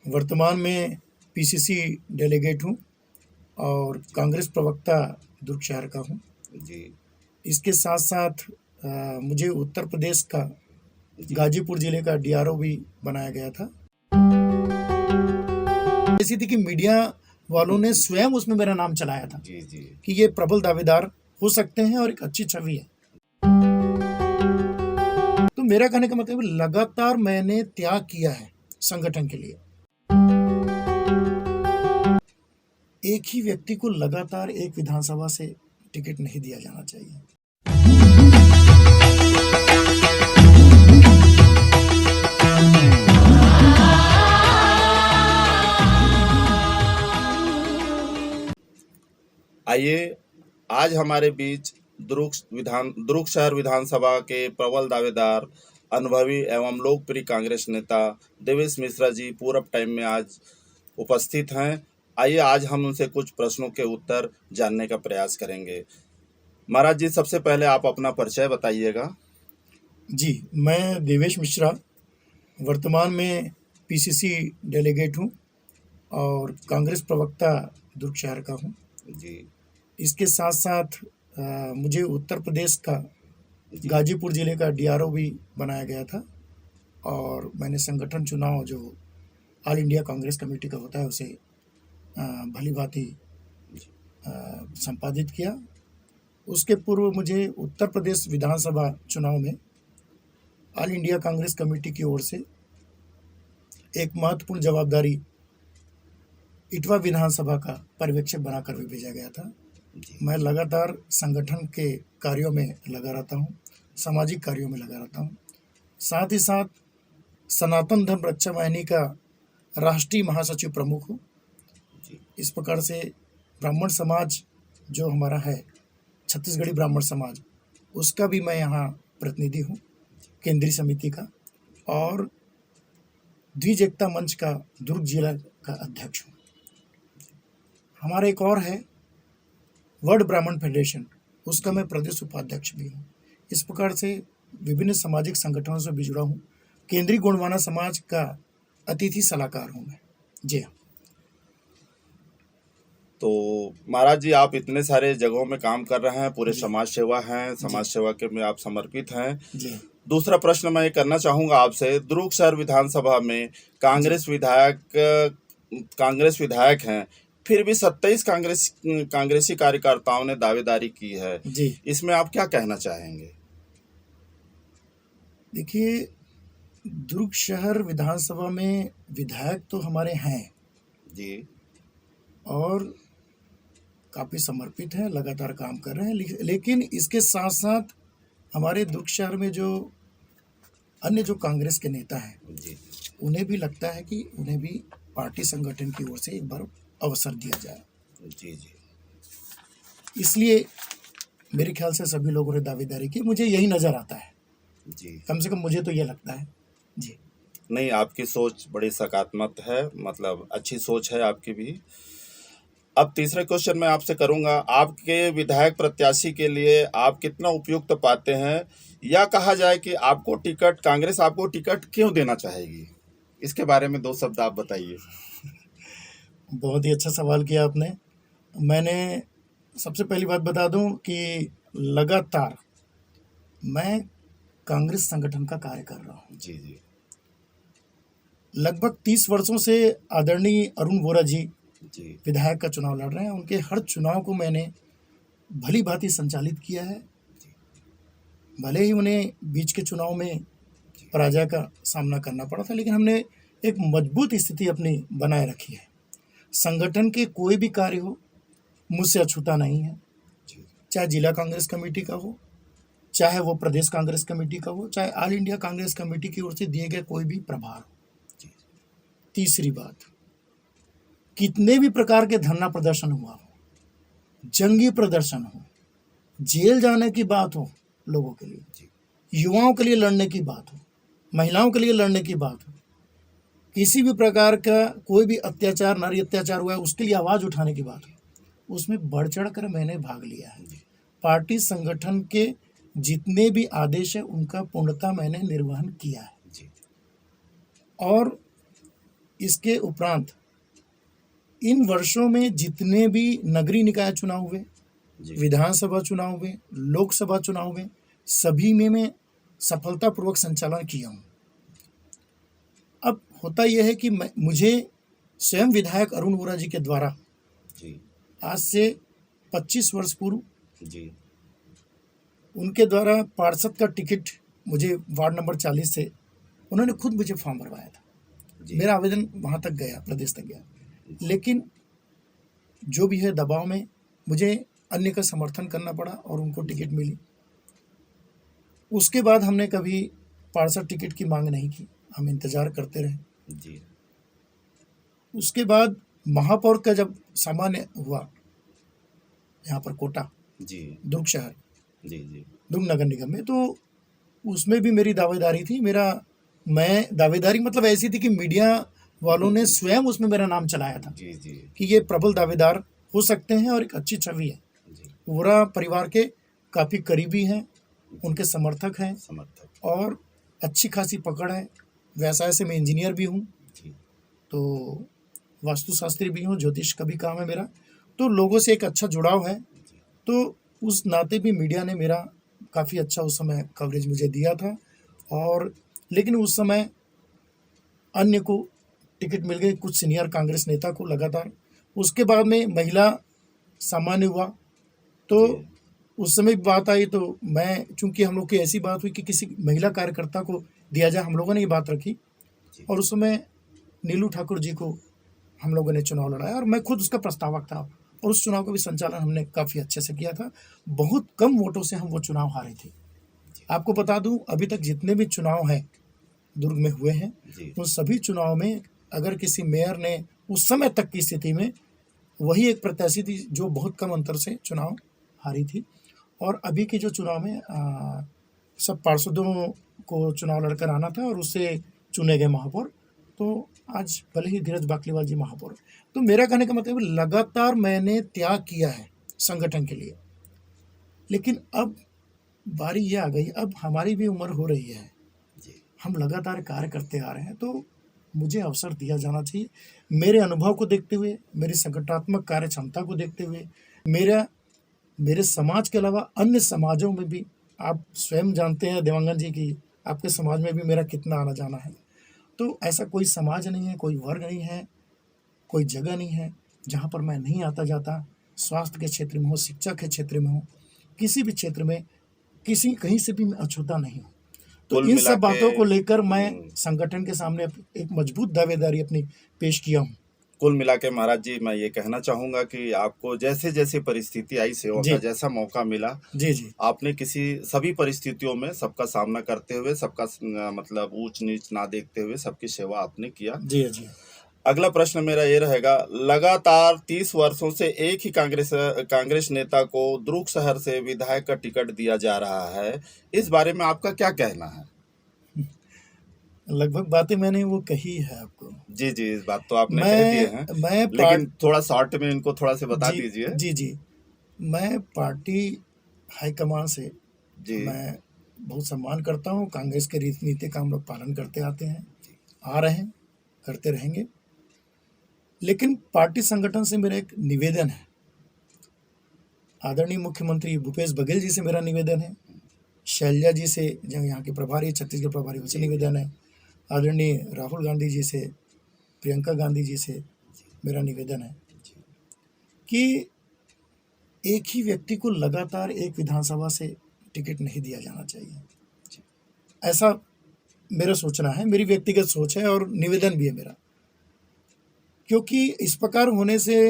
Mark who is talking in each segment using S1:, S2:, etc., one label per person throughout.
S1: वर्तमान में PCC delegate हूँ और कांग्रेस प्रवक्ता दुर्ग शहर का हूँ।
S2: जी
S1: इसके साथ साथ मुझे उत्तर प्रदेश का गाजीपुर जिले का डीआरओ भी बनाया गया था। ऐसी थी कि मीडिया वालों ने स्वयं उसमें मेरा नाम चलाया था
S2: जी जी
S1: कि ये प्रबल दावेदार हो सकते हैं और एक अच्छी छवि है। तो मेरा कहने का मतलब लगातार मैंने त्याग किया है संगठन के लिए। एक ही व्यक्ति को लगातार एक विधानसभा से टिकट नहीं दिया जाना चाहिए।
S2: आइए, आज हमारे बीच दुर्ग शहर विधानसभा के प्रबल दावेदार, अनुभवी एवं लोकप्रिय कांग्रेस नेता देवेश मिश्रा जी पूरब टाइम में आज उपस्थित हैं। आइए आज हम उनसे कुछ प्रश्नों के उत्तर जानने का प्रयास करेंगे। महाराज जी, सबसे पहले आप अपना परिचय बताइएगा।
S1: जी, मैं देवेश मिश्रा वर्तमान में पीसीसी डेलीगेट हूँ और कांग्रेस प्रवक्ता दुर्ग शहर का हूँ।
S2: जी
S1: इसके साथ साथ मुझे उत्तर प्रदेश का गाजीपुर जिले का डीआरओ भी बनाया गया था और मैंने संगठन चुनाव जो ऑल इंडिया कांग्रेस कमेटी का होता है उसे भली भांति संपादित किया। उसके पूर्व मुझे उत्तर प्रदेश विधानसभा चुनाव में ऑल इंडिया कांग्रेस कमेटी की ओर से एक महत्वपूर्ण जवाबदारी इटवा विधानसभा का पर्यवेक्षक बनाकर भी भेजा गया था। मैं लगातार संगठन के कार्यों में लगा रहता हूँ, सामाजिक कार्यों में लगा रहता हूँ। साथ ही साथ सनातन धर्म रक्षा वाहिनी का राष्ट्रीय महासचिव प्रमुख हूँ। इस प्रकार से ब्राह्मण समाज जो हमारा है, छत्तीसगढ़ी ब्राह्मण समाज, उसका भी मैं यहाँ प्रतिनिधि हूँ, केंद्रीय समिति का, और द्विज एकता मंच का दुर्ग जिला का अध्यक्ष हूँ। हमारा एक और है वर्ल्ड ब्राह्मण फेडरेशन, उसका मैं प्रदेश उपाध्यक्ष भी हूँ। इस प्रकार से विभिन्न सामाजिक संगठनों से भी जुड़ा हूँ। केंद्रीय गोंडवाना समाज का अतिथि सलाहकार हूँ मैं। जी हाँ।
S2: तो महाराज जी, आप इतने सारे जगहों में काम कर रहे हैं, पूरे समाज सेवा हैं, समाज सेवा के में आप समर्पित हैं।
S1: जी।
S2: दूसरा प्रश्न मैं ये करना चाहूँगा आपसे, दुर्ग शहर विधानसभा में कांग्रेस विधायक हैं, फिर भी 27 कांग्रेसी कार्यकर्ताओं ने दावेदारी की है
S1: जी।
S2: इसमें आप क्या कहना चाहेंगे?
S1: देखिए, दुर्ग शहर विधानसभा में विधायक तो हमारे हैं
S2: जी
S1: और काफ़ी समर्पित हैं, लगातार काम कर रहे हैं, लेकिन इसके साथ साथ हमारे दुर्ग शहर में जो अन्य जो कांग्रेस के नेता हैं
S2: जी
S1: उन्हें भी लगता है कि उन्हें भी पार्टी संगठन की ओर से एक बार अवसर दिया जाए।
S2: जी जी
S1: इसलिए मेरे ख्याल से सभी लोगों ने दावेदारी की, मुझे यही नज़र आता है।
S2: जी
S1: कम से कम मुझे तो ये लगता है। जी
S2: नहीं, आपकी सोच बड़ी सकारात्मक है, मतलब अच्छी सोच है आपकी भी। अब तीसरा क्वेश्चन मैं आपसे करूंगा, आपके विधायक प्रत्याशी के लिए आप कितना उपयुक्त पाते हैं, या कहा जाए कि आपको टिकट, कांग्रेस आपको टिकट क्यों देना चाहेगी? इसके बारे में 2 शब्द आप बताइए।
S1: बहुत ही अच्छा सवाल किया आपने। मैंने सबसे पहली बात बता दूं कि लगातार मैं कांग्रेस संगठन का कार्य कर रहा हूं।
S2: जी जी
S1: लगभग 30 वर्षों से आदरणीय अरुण वोरा जी
S2: जी
S1: विधायक का चुनाव लड़ रहे हैं। उनके हर चुनाव को मैंने भली भांति संचालित किया है। भले ही उन्हें बीच के चुनाव में पराजय का सामना करना पड़ा था, लेकिन हमने एक मजबूत स्थिति अपनी बनाए रखी है। संगठन के कोई भी कार्य हो, मुझसे अछूता नहीं है, चाहे जिला कांग्रेस कमेटी का हो, चाहे वो प्रदेश कांग्रेस कमेटी का हो, चाहे ऑल इंडिया कांग्रेस कमेटी की ओर से दिए गए कोई भी प्रभार हो। तीसरी बात, कितने भी प्रकार के धरना प्रदर्शन हुआ हो, जंगी प्रदर्शन हो, जेल जाने की बात हो, लोगों के लिए, युवाओं के लिए लड़ने की बात हो, महिलाओं के लिए लड़ने की बात हो, किसी भी प्रकार का कोई भी अत्याचार, नारी अत्याचार हुआ है, उसके लिए आवाज़ उठाने की बात हो, उसमें बढ़ चढ़ कर मैंने भाग लिया है। पार्टी संगठन के जितने भी आदेश हैं उनका पूर्णतः मैंने निर्वहन किया है। और इसके उपरांत इन वर्षों में जितने भी नगरीय निकाय चुनाव हुए,
S2: जी
S1: विधानसभा चुनाव हुए, लोकसभा चुनाव हुए, सभी में मैं सफलतापूर्वक संचालन किया हूँ। अब होता यह है कि मुझे स्वयं विधायक अरुण वोरा जी के द्वारा
S2: जी
S1: आज से 25 वर्ष पूर्व
S2: जी
S1: उनके द्वारा पार्षद का टिकट मुझे वार्ड नंबर 40 से उन्होंने खुद मुझे फॉर्म भरवाया था।
S2: जी
S1: मेरा आवेदन वहाँ तक गया, प्रदेश तक गया, लेकिन जो भी है दबाव में मुझे अन्य का समर्थन करना पड़ा और उनको टिकट मिली। उसके बाद हमने कभी पार्षद टिकट की मांग नहीं की, हम इंतज़ार करते रहे।
S2: जी
S1: उसके बाद महापौर का जब सामान्य हुआ यहाँ पर कोटा
S2: जी
S1: दुर्ग शहर
S2: जी जी
S1: दुर्ग नगर निगम में, तो उसमें भी मेरी दावेदारी थी। मैं दावेदारी मतलब ऐसी थी कि मीडिया वालों ने स्वयं उसमें मेरा नाम चलाया था
S2: जी जी
S1: कि ये प्रबल दावेदार हो सकते हैं और एक अच्छी छवि है।
S2: जी
S1: वोरा परिवार के काफ़ी करीबी हैं, उनके समर्थक हैं
S2: समर्थक
S1: और अच्छी खासी पकड़ है। व्यवसाय से मैं इंजीनियर भी हूँ,
S2: जी
S1: तो वास्तुशास्त्री भी हूँ, ज्योतिष का भी काम है मेरा, तो लोगों से एक अच्छा जुड़ाव है। तो उस नाते भी मीडिया ने मेरा काफ़ी अच्छा उस समय कवरेज मुझे दिया था। और लेकिन उस समय अन्य को टिकट मिल गई, कुछ सीनियर कांग्रेस नेता को लगातार। उसके बाद में महिला सामान्य हुआ, तो
S2: जी
S1: उस समय भी बात आई, तो मैं, चूंकि हम लोग की ऐसी बात हुई कि किसी महिला कार्यकर्ता को दिया जाए, हम लोगों ने ये बात रखी
S2: जी
S1: और उस समय नीलू ठाकुर जी को हम लोगों ने चुनाव लड़ाया और मैं खुद उसका प्रस्तावक था और उस चुनाव का भी संचालन हमने काफ़ी अच्छे से किया था। बहुत कम वोटों से हम वो चुनाव हारे थे। आपको बता दूं, अभी तक जितने भी चुनाव हैं दुर्ग में हुए हैं,
S2: जी
S1: उन सभी चुनाव में अगर किसी मेयर ने उस समय तक की स्थिति में वही एक प्रत्याशी थी जो बहुत कम अंतर से चुनाव हारी थी। और अभी के जो चुनाव में सब पार्षदों को चुनाव लड़कर आना था और उससे चुने गए महापौर। तो आज भले ही धीरज बाकलीवाल जी महापौर। तो मेरा कहने का मतलब लगातार मैंने त्याग किया है संगठन के लिए, लेकिन अब बारी ये आ गई, अब हमारी भी उम्र हो रही है,
S2: जी
S1: हम लगातार कार्य करते आ रहे हैं, तो मुझे अवसर दिया जाना चाहिए। मेरे अनुभव को देखते हुए, मेरी संगठनात्मक कार्य क्षमता को देखते हुए, मेरे समाज के अलावा अन्य समाजों में भी, आप स्वयं जानते हैं देवांगन जी की आपके समाज में भी मेरा कितना आना जाना है। तो ऐसा कोई समाज नहीं है, कोई वर्ग नहीं है, कोई जगह नहीं है जहाँ पर मैं नहीं आता जाता। स्वास्थ्य के क्षेत्र में हो, शिक्षा के क्षेत्र में हो, किसी भी क्षेत्र में कहीं से भी मैं अछूता नहीं हूँ। तो
S2: कुल
S1: इन
S2: मिला
S1: सब बातों को लेकर मैं
S2: हम्म,
S1: संगठन के सामने एक मजबूत दावेदारी अपनी पेश किया हूँ।
S2: कुल मिला के महाराज जी मैं ये कहना चाहूंगा कि आपको जैसे जैसे परिस्थिति आई, सेवा
S1: जी
S2: का जैसा मौका मिला,
S1: जी जी
S2: आपने सभी परिस्थितियों में सबका सामना करते हुए, सबका मतलब ऊंच नीच ना देखते हुए सबकी सेवा आपने किया।
S1: जी जी
S2: अगला प्रश्न मेरा ये रहेगा, लगातार 30 वर्षों से एक ही कांग्रेस नेता को दुर्ग शहर से विधायक का टिकट दिया जा रहा है, इस बारे में आपका क्या कहना है?
S1: लगभग बातें मैंने वो कही है आपको।
S2: जी जी, इस बात तो आपने कह दिए हैं,
S1: मैं
S2: लेकिन थोड़ा शॉर्ट में इनको थोड़ा से बता
S1: जी
S2: दीजिए।
S1: जी जी मैं पार्टी हाईकमान से
S2: जी
S1: मैं बहुत सम्मान करता हूँ। कांग्रेस के रीति नीति का हम लोग पालन करते आते हैं, आ रहे हैं, करते रहेंगे। लेकिन पार्टी संगठन से मेरा एक निवेदन है, आदरणीय मुख्यमंत्री भूपेश बघेल जी से मेरा निवेदन है, शैलजा जी से जो यहाँ के प्रभारी, छत्तीसगढ़ प्रभारी, उनसे निवेदन है, आदरणीय राहुल गांधी जी से, प्रियंका गांधी जी से मेरा निवेदन है कि एक ही व्यक्ति को लगातार एक विधानसभा से टिकट नहीं दिया जाना चाहिए। ऐसा मेरा सोचना है, मेरी व्यक्तिगत सोच है और निवेदन भी है मेरा, क्योंकि इस प्रकार होने से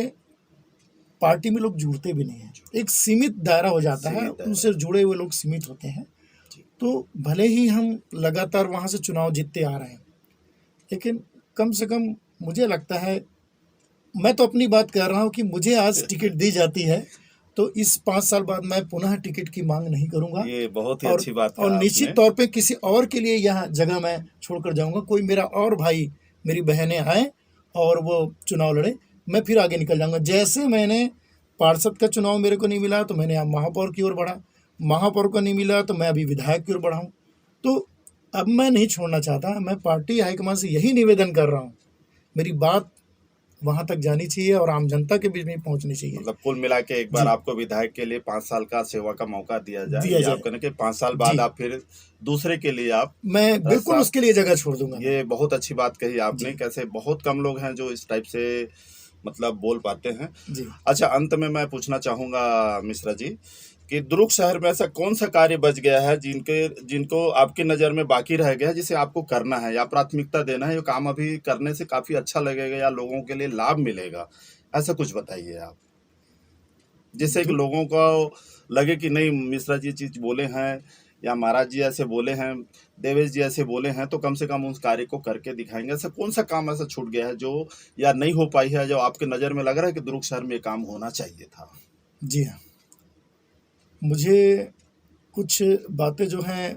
S1: पार्टी में लोग जुड़ते भी नहीं हैं, एक सीमित दायरा हो जाता है, उनसे जुड़े हुए लोग सीमित होते हैं। तो भले ही हम लगातार वहाँ से चुनाव जीतते आ रहे हैं, लेकिन कम से कम मुझे लगता है, मैं तो अपनी बात कर रहा हूँ कि मुझे आज टिकट दी जाती है तो इस 5 साल बाद मैं पुनः टिकट की मांग नहीं करूंगा।
S2: ये बहुत ही
S1: और
S2: अच्छी बात कहा
S1: और निश्चित
S2: आपने।
S1: तौर पे किसी और के लिए यह जगह मैं छोड़कर जाऊंगा। कोई मेरा और भाई, मेरी बहनें आए और वो चुनाव लड़े, मैं फिर आगे निकल जाऊंगा। जैसे मैंने पार्षद का चुनाव मेरे को नहीं मिला तो मैंने अब महापौर की ओर बढ़ा, महापौर को नहीं मिला तो मैं अभी विधायक की ओर बढ़ा हूँ। तो अब मैं नहीं छोड़ना चाहता। मैं पार्टी हाईकमान से यही निवेदन कर रहा हूँ मेरी बात वहाँ तक जानी चाहिए और आम जनता के बीच में पहुँचनी चाहिए।
S2: मतलब कुल मिला के एक बार
S1: जी।
S2: आपको विधायक के लिए 5 साल का सेवा का मौका दिया जाए,
S1: दिया
S2: ये
S1: जाए।
S2: आप कहना कि 5 साल
S1: जी।
S2: बाद आप फिर दूसरे के लिए आप
S1: मैं बिल्कुल
S2: रास्ता,
S1: उसके लिए जगह छोड़ दूँगा मैं।
S2: ये बहुत अच्छी बात कही आपने।
S1: जी।
S2: कैसे बहुत कम लोग हैं जो इस टाइप से मतलब बोल पाते हैं।
S1: जी।
S2: अच्छा, अंत में मैं पूछना चाहूँगा मिश्रा जी कि दुर्ग शहर में ऐसा कौन-सा कार्य बच गया है जिनको आपकी नज़र में बाकी रह गया है, जिसे आपको करना है या प्राथमिकता देना है, ये काम अभी करने से काफ़ी अच्छा लगेगा या लोगों के लिए लाभ मिलेगा? ऐसा कुछ बताइए आप, जिससे कि
S1: दु
S2: लोगों को लगे कि नहीं, मिश्रा जी चीज़ बोले हैं या महाराज जी ऐसे बोले हैं, देवेश जी ऐसे बोले हैं, तो कम से कम उस कार्य को करके दिखाएँगे। ऐसा कौन-सा काम ऐसा छूट गया है जो या नहीं हो पाई है, जो आपके नज़र में लग रहा है कि दुर्ग शहर में ये काम होना चाहिए था?
S1: जी हाँ। मुझे कुछ बातें जो हैं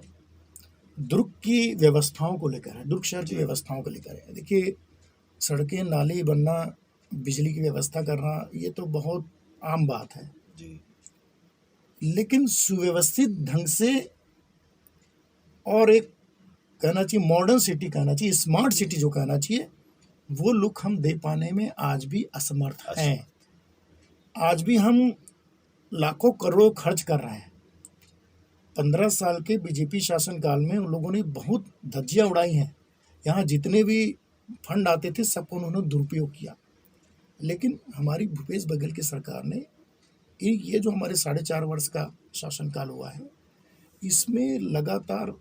S1: दुर्ग की व्यवस्थाओं को लेकर है, दुर्ग शहर की
S2: जी,
S1: व्यवस्थाओं को लेकर है। देखिए, सड़कें, नाली बनना, बिजली की व्यवस्था करना, ये तो बहुत आम बात है।
S2: जी,
S1: लेकिन सुव्यवस्थित ढंग से और एक कहना चाहिए मॉडर्न सिटी कहना चाहिए, स्मार्ट सिटी जो कहना चाहिए, वो लुक हम दे पाने में आज भी असमर्थ
S2: अच्छा,
S1: हैं। आज भी हम लाखों करोड़ों खर्च कर रहे हैं। 15 साल के बीजेपी शासनकाल में उन लोगों ने बहुत धज्जियाँ उड़ाई हैं। यहाँ जितने भी फंड आते थे सबको उन्होंने दुरुपयोग किया। लेकिन हमारी भूपेश बघेल की सरकार ने ये जो हमारे 4.5 वर्ष का शासनकाल हुआ है, इसमें लगातार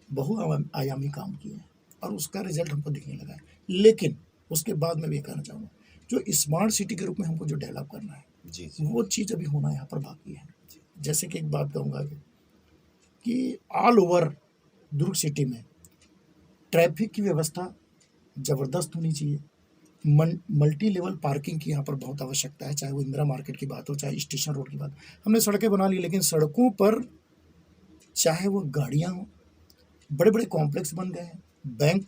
S1: बहुआयामी काम किए हैं और उसका रिजल्ट हमको दिखने लगा है। लेकिन उसके बाद मैं भी ये कहना चाहूँगा, जो स्मार्ट सिटी के रूप में हमको जो डेवलप करना है,
S2: जी, जी,
S1: वो चीज़ अभी होना यहाँ पर बाकी है। जैसे कि एक बात कहूँगा कि ऑल ओवर दुर्ग सिटी में ट्रैफिक की व्यवस्था ज़बरदस्त होनी चाहिए। मल्टी लेवल पार्किंग की यहाँ पर बहुत आवश्यकता है, चाहे वो इंदिरा मार्केट की बात हो, चाहे स्टेशन रोड की बात। हमने सड़कें बना ली, लेकिन सड़कों पर चाहे वो गाड़ियाँ हों, बड़े-बड़े कॉम्प्लेक्स बन गए हैं, बैंक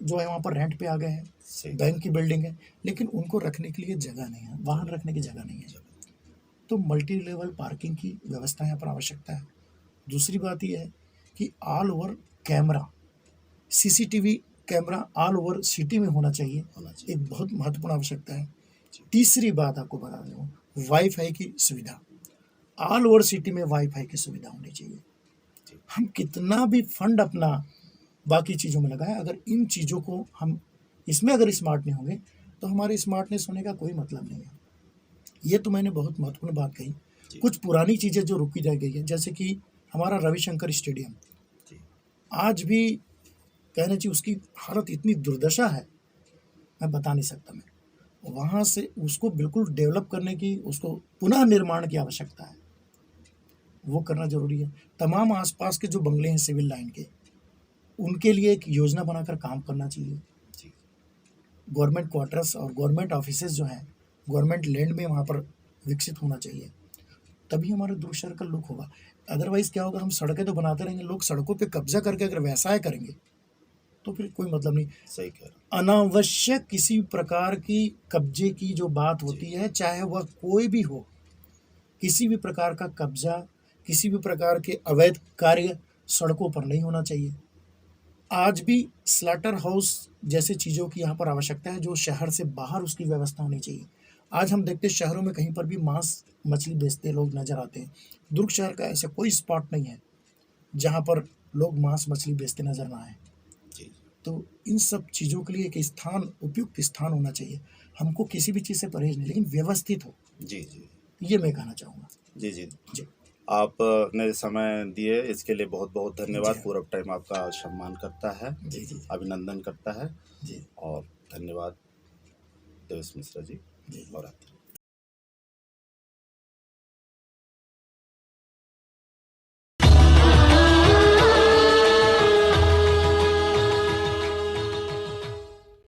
S1: जो है वहाँ पर रेंट पे आ गए हैं,
S2: सही,
S1: बैंक की बिल्डिंग है, लेकिन उनको रखने के लिए जगह नहीं है, वाहन रखने की जगह नहीं है। तो मल्टी लेवल पार्किंग की व्यवस्था यहाँ पर आवश्यकता है। दूसरी बात ये है कि all over camera, CCTV camera all over city में होना चाहिए, एक बहुत महत्वपूर्ण आवश्यकता है। तीसरी बात आपको बता दूँ, वाईफाई की सुविधा, ऑल ओवर सिटी में वाईफाई की सुविधा होनी चाहिए। हम कितना भी फंड अपना बाकी चीज़ों में लगाएं, अगर इन चीज़ों को हम इसमें अगर स्मार्ट नहीं होंगे तो हमारे स्मार्टनेस होने का कोई मतलब नहीं है। ये तो मैंने बहुत महत्वपूर्ण बात कही। कुछ पुरानी चीज़ें जो रुकी रह गई है, जैसे कि हमारा रविशंकर स्टेडियम, आज भी कहना चाहिए उसकी हालत इतनी दुर्दशा है, मैं बता नहीं सकता। मैं वहाँ से उसको बिल्कुल डेवलप करने की, उसको पुनः निर्माण की आवश्यकता है, वो करना ज़रूरी है। तमाम आसपास के जो बंगले हैं सिविल लाइन के, उनके लिए एक योजना बनाकर काम करना चाहिए। गवर्नमेंट क्वार्टर्स और गवर्नमेंट ऑफिसेज जो हैं, गवर्नमेंट लैंड में वहाँ पर विकसित होना चाहिए, तभी हमारे दुर्ग शहर का लुक होगा। अदरवाइज़ क्या होगा, हम सड़कें तो बनाते रहेंगे, लोग सड़कों पे कब्जा करके अगर व्यवसाय करेंगे तो फिर कोई मतलब नहीं।
S2: सही कह रहे हैं।
S1: अनावश्यक किसी प्रकार की कब्जे की जो बात होती है, चाहे वह कोई भी हो, किसी भी प्रकार का कब्जा, किसी भी प्रकार के अवैध कार्य सड़कों पर नहीं होना चाहिए। आज भी स्लॉटर हाउस जैसे चीज़ों की यहाँ पर आवश्यकता है, जो शहर से बाहर उसकी व्यवस्था होनी चाहिए। आज हम देखते हैं शहरों में कहीं पर भी मांस मछली बेचते लोग नज़र आते हैं। दुर्ग शहर का ऐसा कोई स्पॉट नहीं है जहाँ पर लोग मांस मछली बेचते नज़र ना आए।
S2: जी,
S1: तो इन सब चीज़ों के लिए एक स्थान, उपयुक्त स्थान होना चाहिए। हमको किसी भी चीज़ से परहेज नहीं, लेकिन व्यवस्थित हो,
S2: जी, जी,
S1: ये मैं कहना चाहूँगा।
S2: जी, जी।
S1: जी।
S2: आपने समय दिए इसके लिए बहुत-बहुत
S1: जी
S2: धन्यवाद।
S1: हाँ।
S2: पूरा टाइम आपका सम्मान करता है,
S1: जी, जी, जी।
S2: अभिनंदन करता है
S1: जी,
S2: और धन्यवाद देवेश मिश्रा जी
S1: जी।
S2: और आप।